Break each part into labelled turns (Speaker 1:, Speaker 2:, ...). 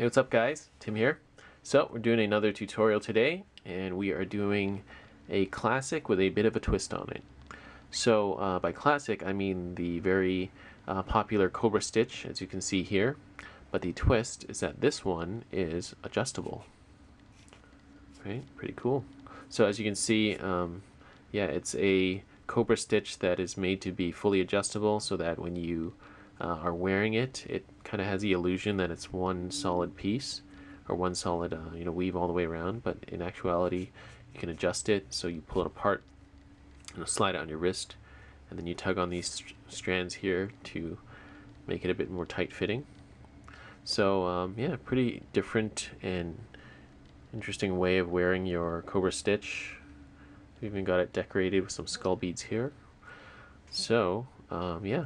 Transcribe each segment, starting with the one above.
Speaker 1: Hey, what's up guys? Tim here. So we're doing another tutorial today, and we are doing a classic with a bit of a twist on it. So by classic I mean the very popular Cobra stitch, as you can see here, but the twist is that this one is adjustable. Right? Pretty cool. So as you can see, yeah, it's a Cobra stitch that is made to be fully adjustable so that when you are wearing it, it kind of has the illusion that it's one solid piece or one solid weave all the way around, but in actuality you can adjust it. So you pull it apart, slide it on your wrist, and then you tug on these strands here to make it a bit more tight fitting. So yeah, pretty different and interesting way of wearing your Cobra stitch. We've even got it decorated with some skull beads here. So yeah,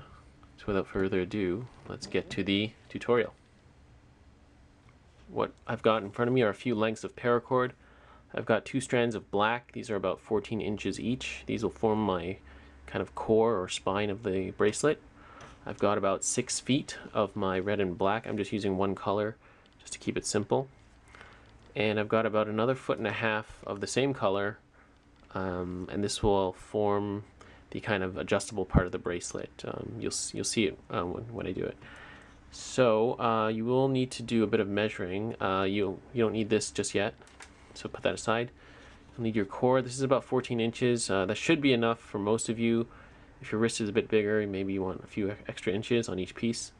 Speaker 1: so without further ado, let's get to the tutorial. What I've got in front of me are a few lengths of paracord. I've got 2 strands of black. These are about 14 inches each. These will form my kind of core or spine of the bracelet. I've got about 6 feet of my red and black. I'm just using one color just to keep it simple. And I've got about another 1.5 feet of the same color, and this will form the kind of adjustable part of the bracelet. You'll see it when I do it. So you will need to do a bit of measuring. You don't need this just yet, so put that aside. You'll need your core. This is about 14 inches. That should be enough for most of you. If your wrist is a bit bigger, maybe you want a few extra inches on each piece.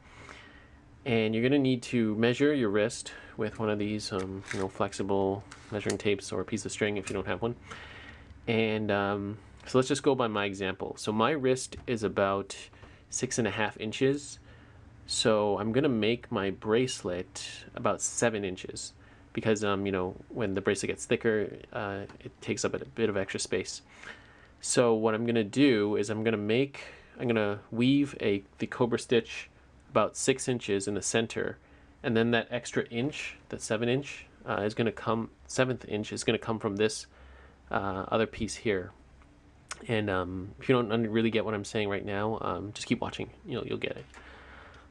Speaker 1: And you're going to need to measure your wrist with one of these flexible measuring tapes or a piece of string if you don't have one. And so let's just go by my example. So my wrist is about 6.5 inches. So I'm gonna make my bracelet about 7 inches because when the bracelet gets thicker, it takes up a bit of extra space. So what I'm gonna do is I'm gonna weave the Cobra stitch about 6 inches in the center, and then that extra inch, that 7th inch is gonna come from this other piece here. And if you don't really get what I'm saying right now, just keep watching. You'll get it.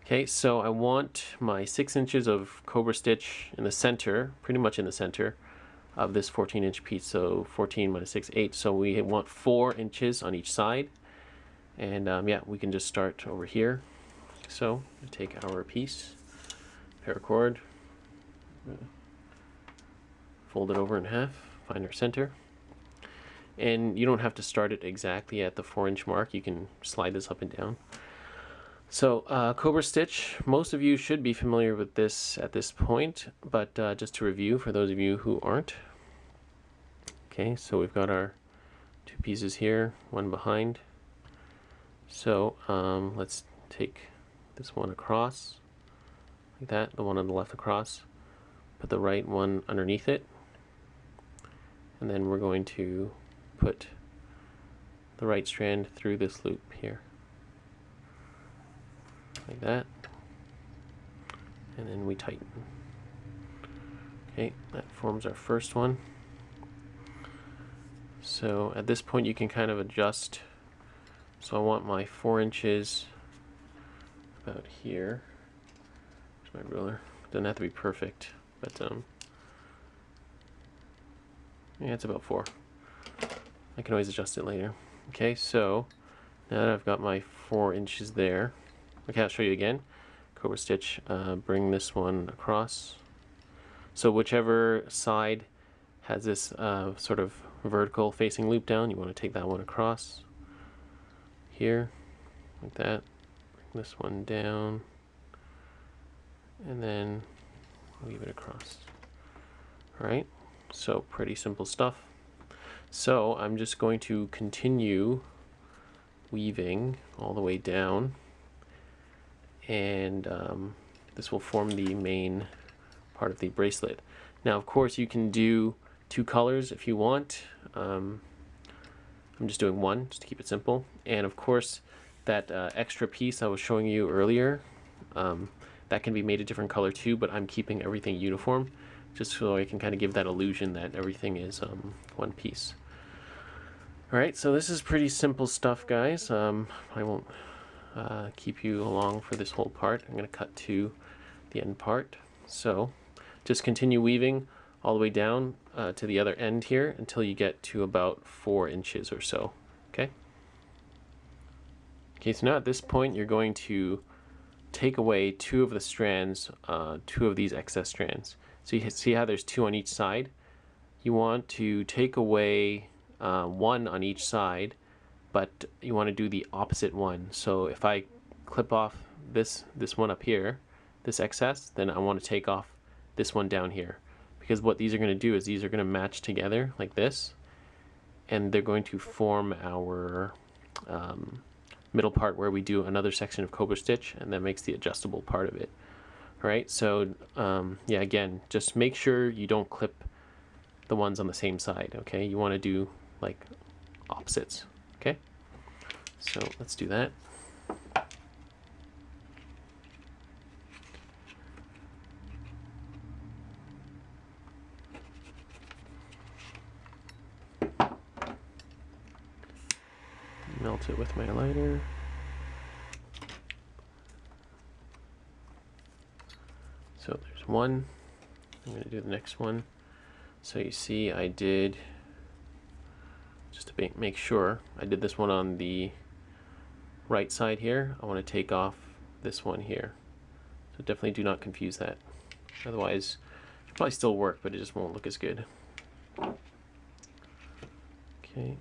Speaker 1: Okay, so I want my 6 inches of Cobra stitch in the center, pretty much in the center of this 14-inch piece. So 14 minus 6, 8. So we want 4 inches on each side. And yeah, we can just start over here. So take our piece, paracord, fold it over in half, find our center. And you don't have to start it exactly at the 4-inch mark. You can slide this up and down. So Cobra stitch, most of you should be familiar with this at this point, but just to review for those of you who aren't. Okay, so we've got our 2 pieces here, one behind. So let's take this one across, like that, the one on the left across, put the right one underneath it, and then we're going to put the right strand through this loop here, like that, and then we tighten. Okay, that forms our first one. So at this point you can kind of adjust. So I want my 4 inches about here. There's my ruler. Doesn't have to be perfect, but yeah, it's about 4. I can always adjust it later. Okay, so now that I've got my 4 inches there, okay, I'll show you again. Cobra stitch, bring this one across. So whichever side has this sort of vertical facing loop down, you want to take that one across here, like that. Bring this one down, and then weave it across. All right, so pretty simple stuff. So I'm just going to continue weaving all the way down, and this will form the main part of the bracelet. Now of course you can do 2 colors if you want. I'm just doing one just to keep it simple. And of course that extra piece I was showing you earlier, that can be made a different color too, but I'm keeping everything uniform just so I can kind of give that illusion that everything is one piece. Alright, so this is pretty simple stuff, guys. I won't keep you along for this whole part. I'm going to cut to the end part. So just continue weaving all the way down to the other end here until you get to about 4 inches or so. Okay. Okay, so now at this point you're going to take away 2 of the strands, 2 of these excess strands. So you see how there's 2 on each side? You want to take away 1 on each side, but you want to do the opposite one. So if I clip off this one up here, this excess, then I want to take off this one down here. Because what these are going to do is these are going to match together like this, and they're going to form our middle part where we do another section of Cobra stitch, and that makes the adjustable part of it. All right, so yeah, again, just make sure you don't clip the ones on the same side, okay? You want to do like opposites, okay? So let's do that. Melt it with my lighter. So there's one. I'm going to do the next one. So you see I did, just to make sure, I did this one on the right side here. I want to take off this one here. So definitely do not confuse that. Otherwise, it'll probably still work, but it just won't look as good. Okay.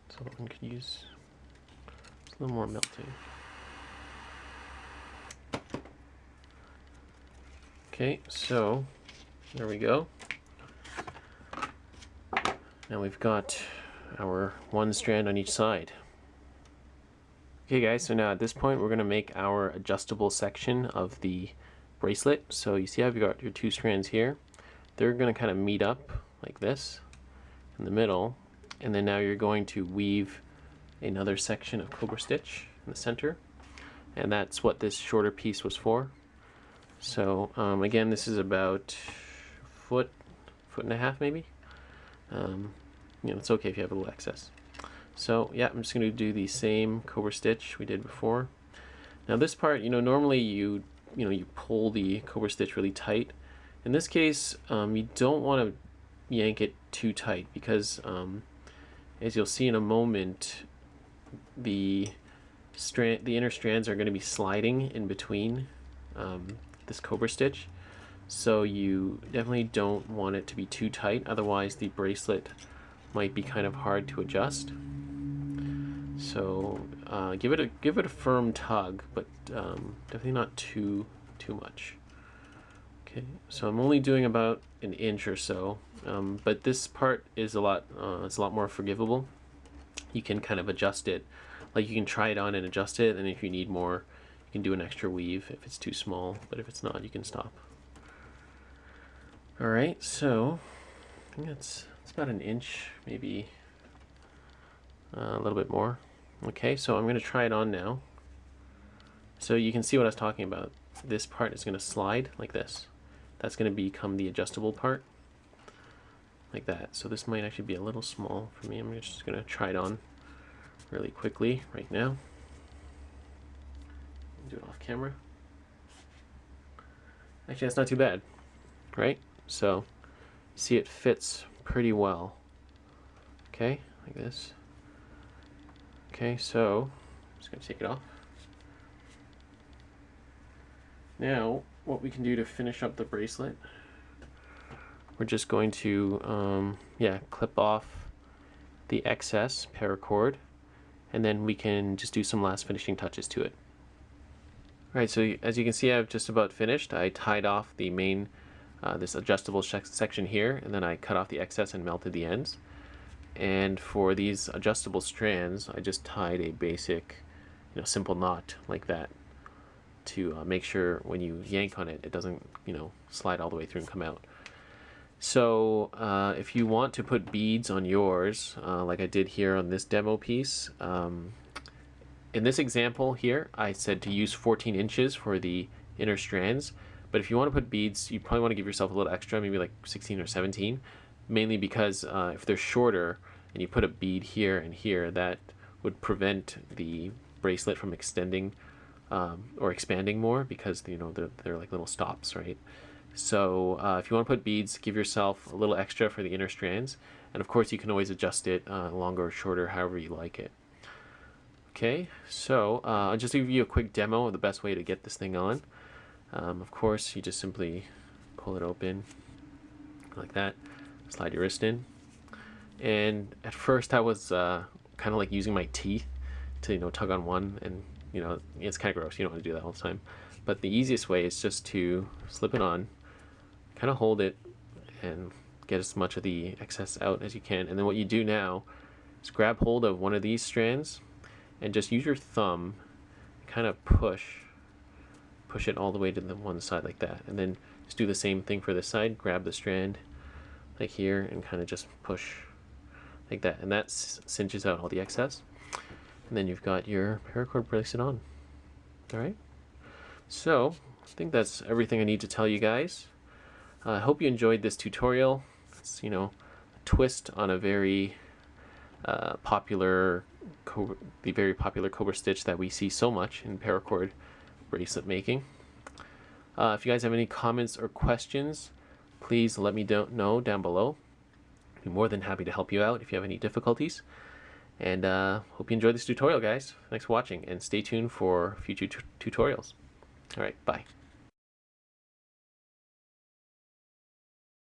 Speaker 1: So one could use a little more melting. Okay, so there we go. Now we've got our 1 strand on each side. Okay guys, so now at this point we're going to make our adjustable section of the bracelet. So you see how you've got your 2 strands here. They're going to kind of meet up like this in the middle, and then now you're going to weave another section of Cobra stitch in the center, and that's what this shorter piece was for. So again, this is about foot and a half maybe. You know, it's okay if you have a little excess. So yeah, I'm just going to do the same Cobra stitch we did before. Now this part, you know, normally you pull the Cobra stitch really tight. In this case, you don't want to yank it too tight because as you'll see in a moment, the inner strands are going to be sliding in between this Cobra stitch. So you definitely don't want it to be too tight, otherwise the bracelet might be kind of hard to adjust. So give it a firm tug, but definitely not too much. Okay, so I'm only doing about 1 inch or so, but this part is it's a lot more forgivable. You can kind of adjust it, like you can try it on and adjust it, and if you need more, you can do an extra weave if it's too small, but if it's not, you can stop. All right, so I think it's about 1 inch, maybe a little bit more. Okay, so I'm going to try it on now. So you can see what I was talking about. This part is going to slide like this. That's going to become the adjustable part, like that. So this might actually be a little small for me. I'm just going to try it on really quickly right now. Do it off camera. Actually, that's not too bad, right? So see, it fits pretty well. Okay, like this. Okay, so I'm just going to take it off. Now, what we can do to finish up the bracelet, we're just going to clip off the excess paracord, and then we can just do some last finishing touches to it. Alright, so as you can see, I've just about finished. I tied off the main this adjustable section here, and then I cut off the excess and melted the ends. And for these adjustable strands, I just tied a basic, simple knot like that to make sure when you yank on it, it doesn't, slide all the way through and come out. So if you want to put beads on yours, like I did here on this demo piece, in this example here, I said to use 14 inches for the inner strands, but if you want to put beads, you probably want to give yourself a little extra, maybe like 16 or 17. mainly because if they're shorter and you put a bead here and here, that would prevent the bracelet from extending or expanding more, because they're like little stops, right? So if you want to put beads, give yourself a little extra for the inner strands, and of course you can always adjust it longer or shorter, however you like it. Okay, so I'll just give you a quick demo of the best way to get this thing on. Of course, you just simply pull it open like that, slide your wrist in, and at first I was kind of like using my teeth to tug on one, and it's kind of gross. You don't want to do that all the time. But the easiest way is just to slip it on, kind of hold it, and get as much of the excess out as you can. And then what you do now is grab hold of one of these strands and just use your thumb, kind of push it all the way to the one side like that. And then just do the same thing for this side. Grab the strand like here and kind of just push like that. And that cinches out all the excess. And then you've got your paracord bracelet on. All right. So I think that's everything I need to tell you guys. I hope you enjoyed this tutorial. It's a twist on a very popular Cobra stitch that we see so much in paracord bracelet making. If you guys have any comments or questions, please let me know down below. I'd be more than happy to help you out if you have any difficulties. And hope you enjoyed this tutorial, guys. Thanks for watching, and stay tuned for future tutorials. All right, bye.